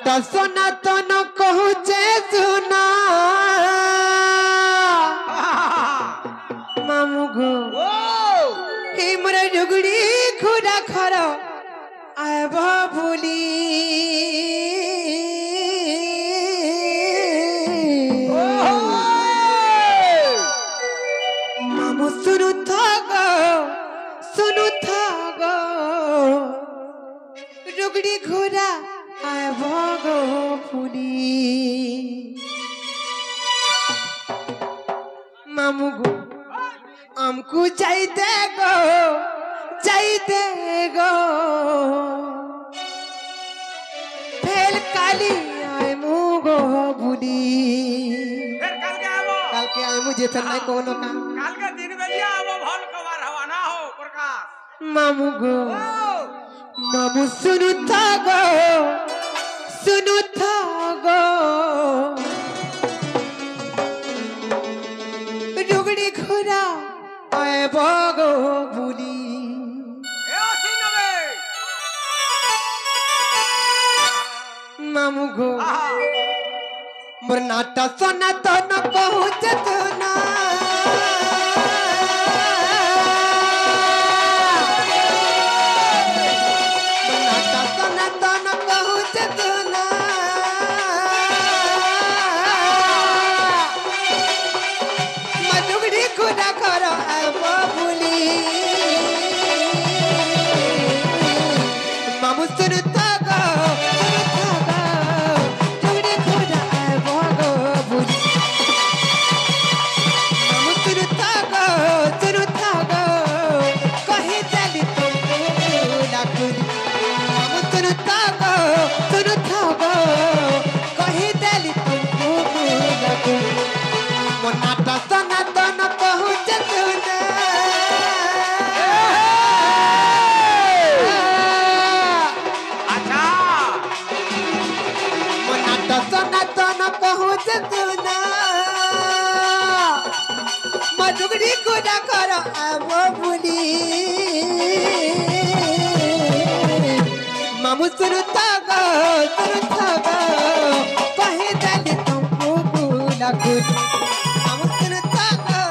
नाटा सनातन कहूचे सुना मामू गो हिमरे डुगड़ी खुदा खर आब भूली मामू सुनु थागो डुगड़ी घोड़ा आब गो भूली मामू गो हमको चाहिए गो फेल काली आए मुगो भूली कल के आए मुझे फिर नहीं कोनो का काल के दिन बेलिया अब भल कवार हवा ना हो प्रकाश मामू गो मामू सुनु था गो डुगड़ी घोड़ा आए बगो भूली मामू गो मोर नाटा सोना तो न कहूँ चतना नाटा सोना तो न कहूँ चतना मधुगड़ी खुदा करो अब भूली मामू सुनता मधुगड़ी खुदा करो अब भूली मामू सुनता गो कहे दली तुमको भूला कुछ मामू सुनता गो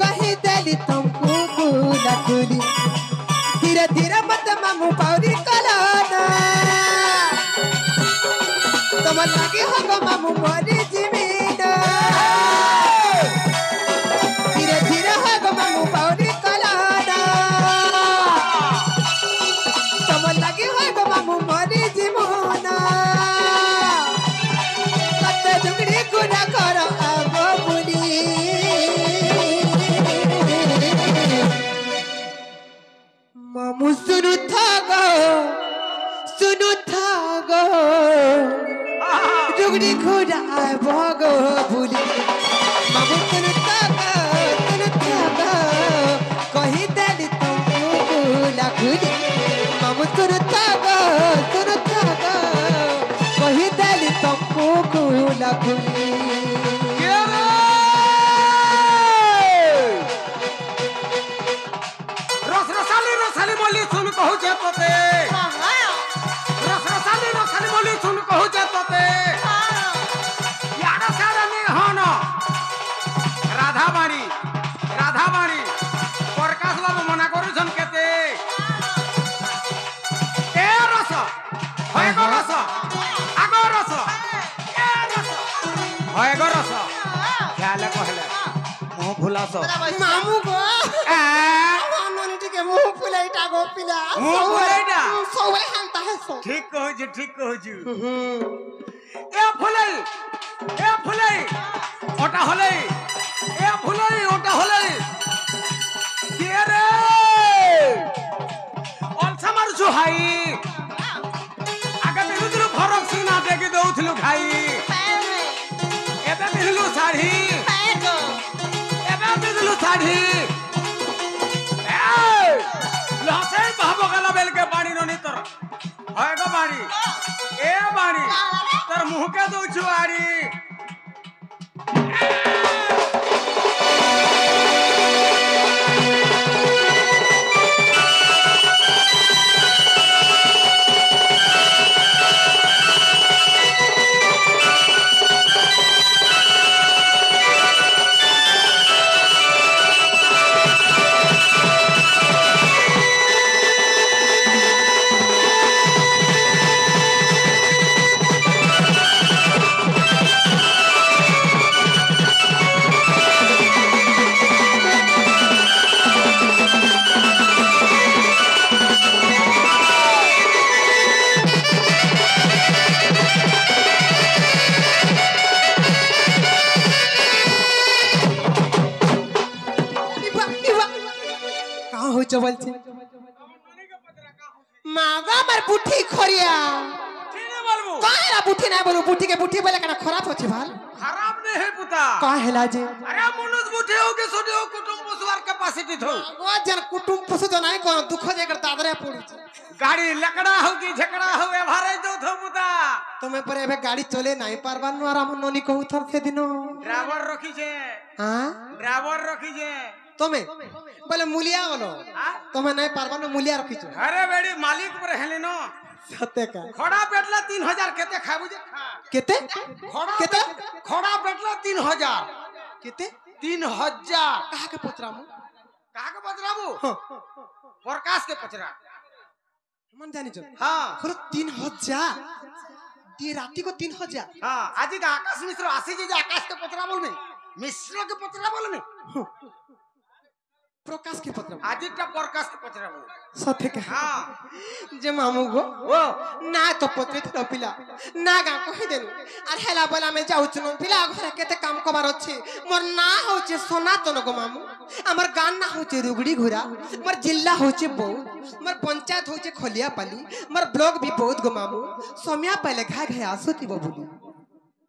कहे दली तुमको भूला कुछ धीरे धीरे मत मामू पाउरी कलाना तुम लगे हो गो मामू मोरी जीवन धीरे धीरे हो गो मामू पाउरी कलाना तुम लगे हो गो मामू मोरी जीवन कते डुगड़ी गुना करो अब भूली मामू सुनु था गो डुगड़ी घोड़ा भगो भूली मामू सुनता गो कही दली तुमको भूला खुली मामू सुनता गो कही दली तुमको भूला खुली रसरसाली बोली सुन कहू जे तोते रसरसाली बोली सुन कहू जे तोते याडा सारा नि हन राधाबाणी प्रकाश बाबू मना करू छन केते ए रस होय गो रस आगो रस ए रस होय गो रस ख्याल कहले मुंह फुलास मामू गो मुंह फुलाइटा गो पिला मुंह फुलाइटा सोवे हंता है सो ठीक कहू छु ए फुलाई ओटा हलै ए फुलाई ओटा हलै के रे अलसा मारु छु हाई आगे बिरुदुरु फरक सिना देगी दउथलु खाई एबे बिरलु साड़ी एबे बिरलु साड़ी लसे भाबो गला बेल के पानी नो नितर होय गो बाड़ी ए बाड़ी तर मुंह के दउ छु आड़ी মাগো আমার বুঠি খরিয়া ঠিক না বলবো কাহেলা বুঠি না বলু বুঠি কে বুঠি বলে কেন খারাপ হচ্ছে ভাল খারাপ নেই হে পুতা কাহেলা যে আরে মনুষ্য বুঝে হোক ছোট হোক কুটুম বসবার ক্যাপাসিটি থো ও যেন কুটুম পশু তো নাই কোন দুঃখ জায়গার দাদরে পড়ুছে গাড়ি লকড়া হোক কি ঝকড়া হোক এভারেজ দো থো পুতা তুমি পরে এবে গাড়ি চলে নাই পারবান আর আমার ননি কহু থর সেদিন ড্রাইভার রখিছে হ্যাঁ ড্রাইভার রখিছে তুমি বলে মুলিয়া বলো হ্যাঁ? তুমি নাই পারবান মুলিয়া রখিছ আরে বেড়ি মালিক পরে হেলি ন সতে কা খড়া পেটলা 3000 কেতে খাবু যে খা কেতে খড়া কেতে খড়া পেটলা 3000 কেতে 3000 কাহাকে পচরামু কাকে পচরাবু হ্যাঁ প্রকাশ के पचरा मन जानी जो हाँ खरो 3000 দিয়ে রাতি को 3000 हाँ आज का आकाश मिश्र आसी जी आकाश के पचरा बोलने मिश्र के पचरा बोलने प्रकाश के पत्र आज का प्रकाश के पचरा बोल सत्य का हाँ जे मामू गो ओ ना तो पत्रे तो पिला ना गा कहि देनु आर हेला बोला में जाउ छु पिला घरे केते काम कबार अछि मोर ना होचे सनातन गो मामू हमर गान ना होचे रुगड़ी घुरा मोर जिल्ला होचे बहुत मोर पंचायत होचे खलिया पाली मोर ब्लॉक भी बहुत गो मामू सोमिया पहले घा घा आसुती बबुली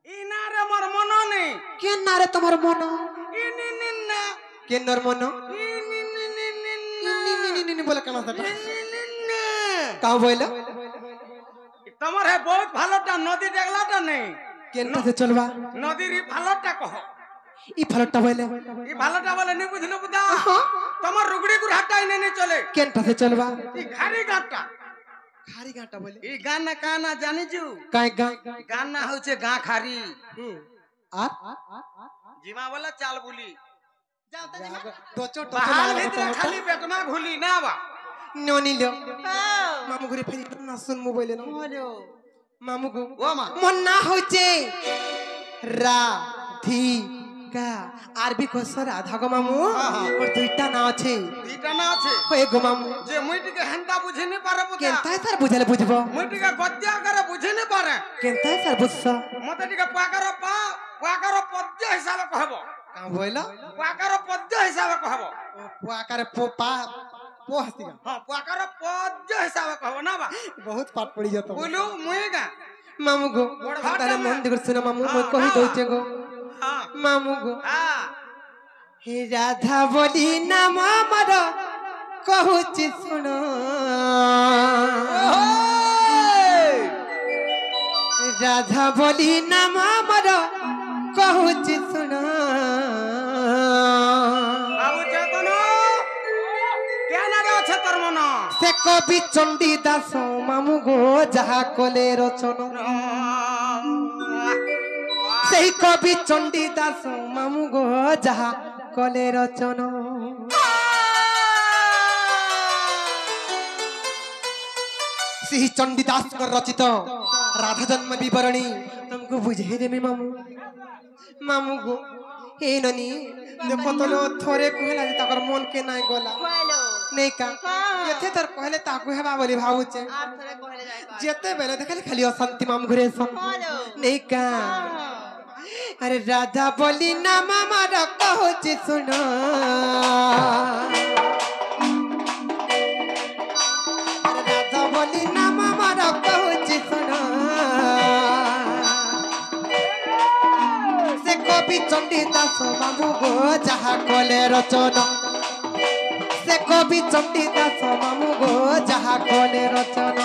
इना रे मोर मनो ने के ना रे तमर मन इन इन ना के नर मन इन नी बोले केना था ना का बोले তোমার হে বহুত ভালোটা নদী দেখলাটা নেই केनटा से चलवा নদীর ই ভালোটা কহ ई फलटा बोले ই ভালোটা বলে নি বুঝলো বুদা তোমার রুগড়ি গুড়াটাই নেই চলে केनटा से चलवा ই খারি গাঁটা खारी गाटा बोले ই গান না কানা জানিছু काय गा গান না হচ্ছে গা খারি आ জিমা বলে চাল বুলি दोचो বাহার ভিতরে খালি বেটমা ঘুলি না বা नोनी लो मामू घरे फेरी ना सुन मोबाइल न मामू गो ও মা मन ना होचे रा धी का आरबी को सर आधा गो मामू और दुईटा ना আছে দুইটা না আছে होए गो मामू যে মুইটিকে হেন্তা বুঝি নি পারে বুদা केनता सर बुझले बुझबो মুইটিকে গদ্যা করে বুঝি নি পারে केनता सर बुझसा মতে টিকে পাকার পদ্য হিসাবে কহব का बोइला পাকার পদ্য হিসাবে কহব पो आकार पो पा पो हस्तिगा হ্যাঁ পাকার পদ্য হিসাবে কহব না বা बहुत पाट पड़ी जातो বলু মুই গা मामू गो बड़ भाटा तारे में। मन दिगर सुना मामू हाँ, मैं कहि हाँ। दोचे गो হ্যাঁ मामू गो হ্যাঁ हे राधा बोली नाम मर कहूची सुन राधा बोली नाम मर कहूची सुन বাবু চেতন কেন রে আছে তোর মন से कवि चंडी दास मामू गो जहा कले रचन সেই কবি চন্ডী দাস মামু গো যাহা কলে রচন সেই চন্ডী দাস রচিত রাধা জন্ম বিবরণী तुमको বুঝাই দেমি মামু মামু গো এই ননি দেখো তো থরে কহলা যে তাকর মন के নাই গলা नहीं का केथे तर कहले ताकू हेबा बोली भाऊचे जेते बेले देखले खाली अशांति माम घुरे सन नहीं का अरे राधा बोली ना मामा कहूची सुनो अरे राधा बोली ना मामा कहूची सुनो से कवि चंडी दास मामू गो जहा कले रचन से कवि चंडी दास मामू गो जहा कले रचन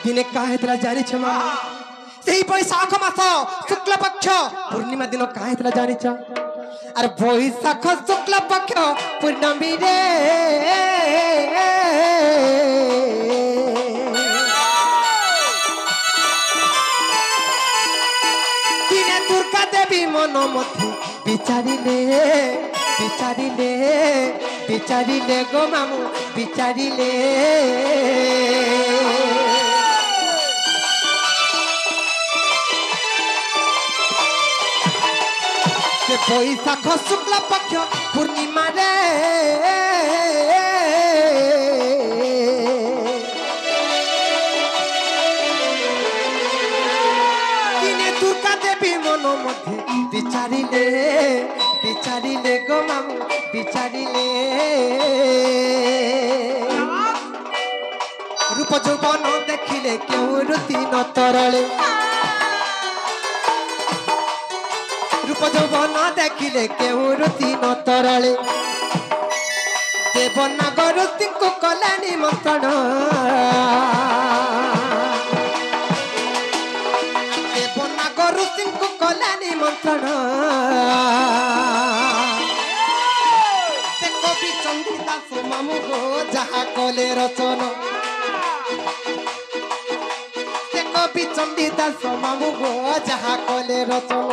दिने काहे तला जानी छ मामा सेही बैशाख मास शुक्ल पक्ष पूर्णिमा दिन काहे तला जानी छ अरे बैशाख शुक्ल पक्ष पूर्णमी रे दिने दुर्गा देवी मन मध्य बिचारिले बिचारिले बिचारिले गो मामू बिचारिले से बैशाख शुक्ल पक्ष पूर्णिमा रे दिने दुर्गा देवी मन मध्य विचारिले गो मामू विचारिले रूप যৌবন देखिले क्यों रुति न तरले रूप যৌবন देखिले क्यों रुति न तरले देवनागर को कला निमंत्रण देवनागर को कला निमंत्रण से कवि चंडीदास मामू गो जहा कले रचन से कवि चंडीदास मामू गो जहा कले रचन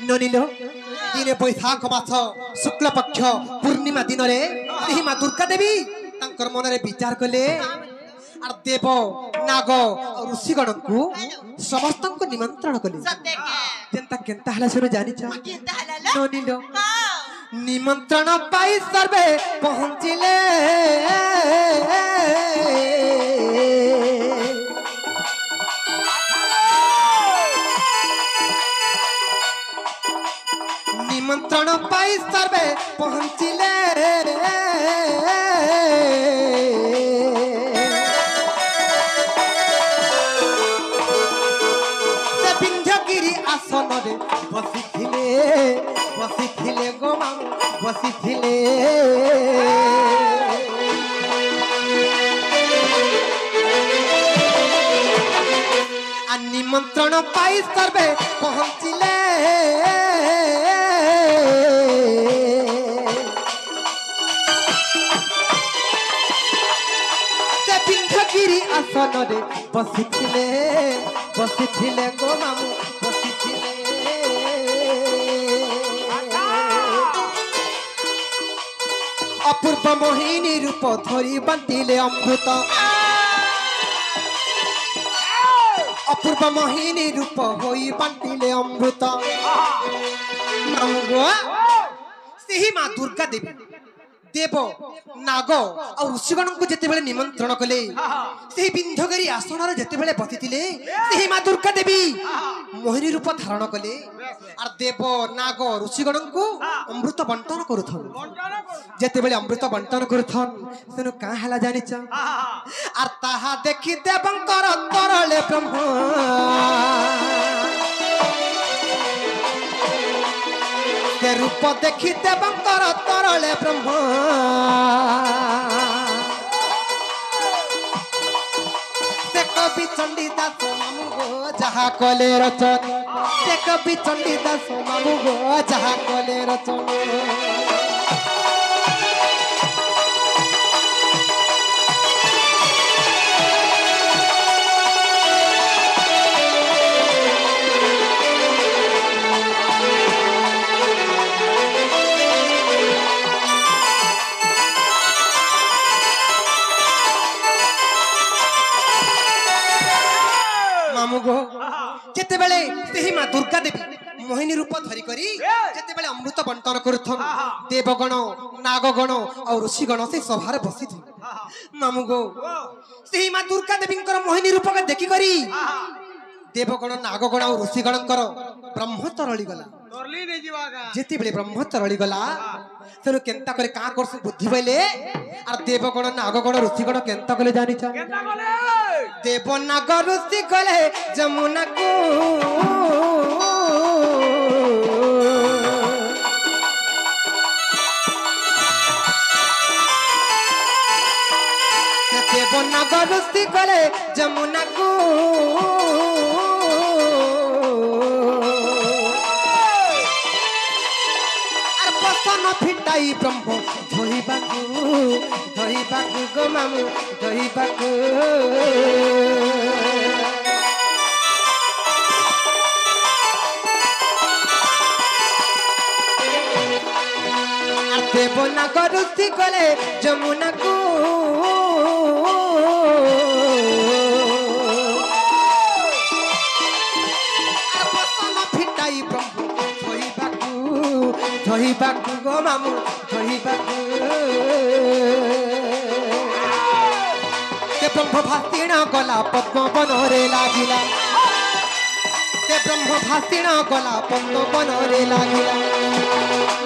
ननिलो दिने बैशाख मास शुक्ल पक्ष पूर्णिमा दिन रे सेही मां दुर्गा देवी तांकर मन रे विचार कले आर देव नाग और ऋषिगण को समस्त को निमंत्रण कले जेंता केंता हला सुनो जानि छ ननिलो निमंत्रण पाई सर्वे पहुंचिले निमंत्रण पाई सर्वे पहुंचिले से विंध्यगिरी आसन रे बसिथिले गो मामू बसिथिले आ निमंत्रण पाई सर्वे पहुंचिले विंध्यगिरी आसन रे बसिथिले गो मामू बसिथिले अपूर्व मोहिनी रूप धरी बांटिले अमृत अपूर्व मोहिनी रूप होई बांटिले अमृत मामू गो सेही मां दुर्गा देवी देव नाग और ऋषिगण को जेते बेले निमंत्रण कले सेही विंध्यगिरी आसन रे जेते बेले बसिथिले सेही मां दुर्गा देवी मोहिनी रूप धारण कले और देव नाग ऋषिगण को अमृत बंटन करुथन जेते बेले अमृत बंटन करुथन सेनु का हला जानि छ आर ताहा देखि देवंकर तरले ब्रह्म के रूप देखि देवंकर तरले ब्रह्म से कवि चंडीदास मामू गो जहा कले रचन से कवि चंडीदास मामू गो जहा कले रचन जेते बेले सेही मां दुर्गा देवी मोहिनी रूप धरी करी जेते बेले अमृत बंटन करुथन देवगण नागगण और ऋषिगण से सभारे बसिथि मामू गो सेही मां दुर्गा देवी मोहिनी रूप के देखि करी देवगण नागगण और ऋषिगण ब्रह्म तरली गला जेते बेले ब्रह्म तरली गला तेनु केंता करे का करस बुद्धि पइले आर देवगण नागगण ऋषिगण केंता कले जानि छ देव नाग ऋषि गले जमुना को देव नाग ऋषि गले जमुना को न फिटाई ब्रह्म धोइबाकू गो मामू धोइबाकू नाग ऋषि गले जमुना को बसन फिटाई ब्रह्म धोइबाकू गो मामू धोइबाकू ते ब्रह्म भाषिण गला पद्म बनरे लागिला ते ब्रह्म भाषिण गला पद्म बनरे लागिला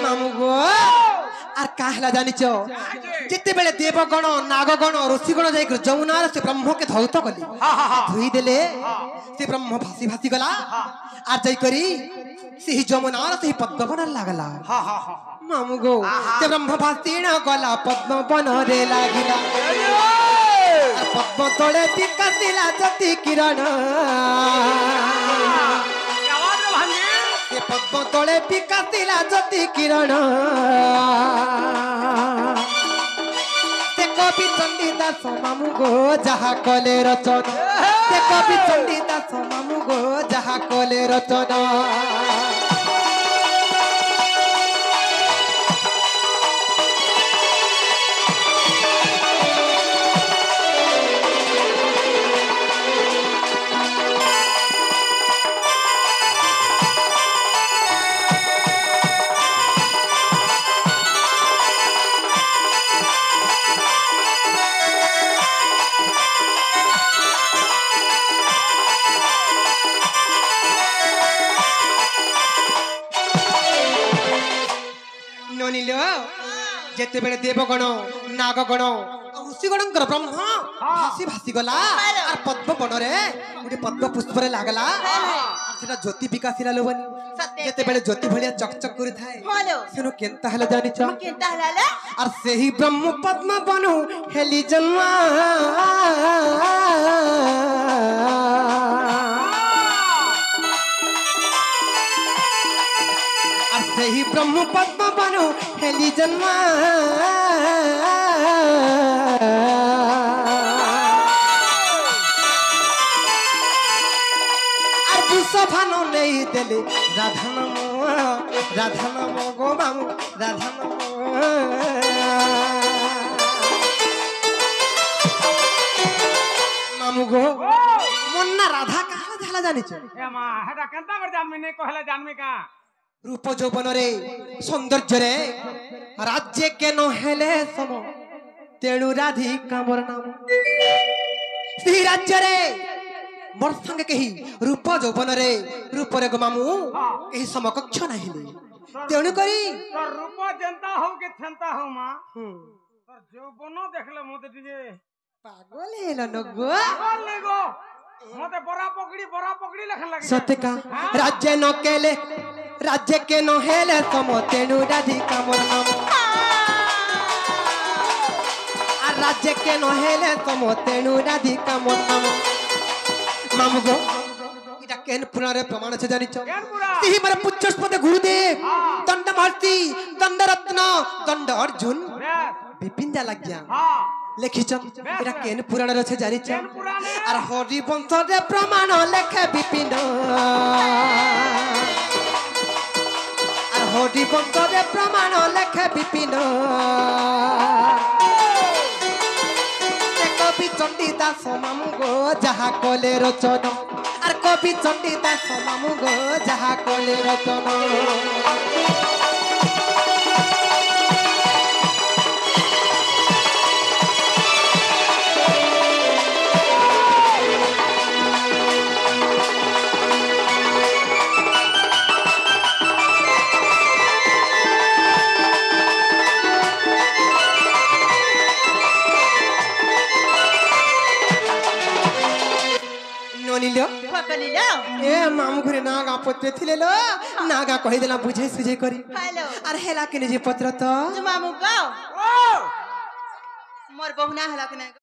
मामू गो आर काहला जानिच जिते बेले देवगण नागगण ऋषिगण जाई जमुनार से ब्रह्म के धौत कली धोई देले से ब्रह्म भासी भासी गला आर जाई करी से जमुनार से पद्म बन लागला मामू गो ते ब्रह्म भाषिण गला पद्म बनरे लागिला पद्म तले विकसिला ज्योति किरण पद्म तले विकसिला ज्योति किरण ते कवि चंडीदास मामू गो जहा कले रचन ते कवि चंडीदास मामू गो जहा कले रचन जेते बेले देवगण नागगण ऋषिगण ब्रह्म भासी भासी गला और पद्म बनरे गोटे पद्म पुष्प रे लागला सेटा ज्योति विकासिला लोबनी जेते बेले ज्योति भलिया चकचक करि थाए सेनो केनता हला जानि छ केनता हला और सेही ब्रह्म पद्म बनु हेली जन्मा ही ब्रह्म पद्म बनो हेली जन्मा सफानो नहीं देले राधा नमो गो मामू राधा नमो मामू गो मुन्ना राधा कहा झाला जानि छ ए मा हेटा केनता कर जानमी ने कहले जानमी का रूप यौवन रे सौंदर्य रे राज्य के न हेले सम तेणु राधिका मोर नाम श्री राज्य रे मोर संगे कही रूप यौवन रे रूप रे गो मामू एही समकक्ष नाहिले तेणु करी तो रूप जनता हो के थंता हो मां तो यौवन देखले मते टिके पागल हेलो नगो पागल लेगो मते बरा पकड़ी लखन लागे सत्य का राज्य न केले राज्य के न हेले सम तेणु राधिका मोर नाम आ राज्य के न हेले सम तेणु राधिका मोर नाम मामू गो इटा केन पुराण रे प्रमाण छ जानि छ तिहि मर पुच्छस्पद गुरुदेव दंड महर्षि दंड रत्न दंड अर्जुन विपिन जा लाग्या लेखिछन एटा केन पुराण रे छ जानि छ आर हरि वंश रे प्रमाण लेखे विपिन हरि वंश रे प्रमाण लेखे विपिन कवि चंडीदास मामू गो जहा कले रचन आर कवि चंडीदास मामू गो जहा कले रचन ए मामू घरे नागा पत्र थिले लो नागा कहि देला बुझे सुझे करी अरे हेला के जे पत्र तो मामू को मोर बहुना हला के